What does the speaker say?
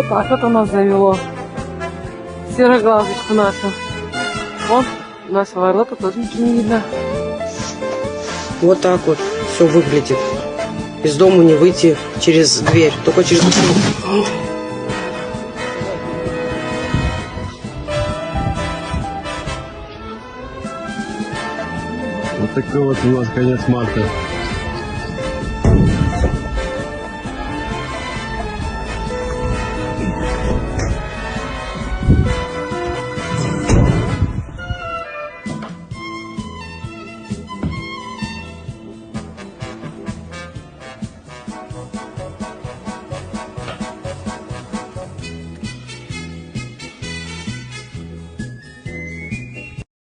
Вот так вот у нас завело. Сероглазочку нашу. Вон, нашего ворота тоже ничего не видно. Вот так вот все выглядит. Из дома не выйти через дверь, только через окно. Вот такой вот у нас конец марта.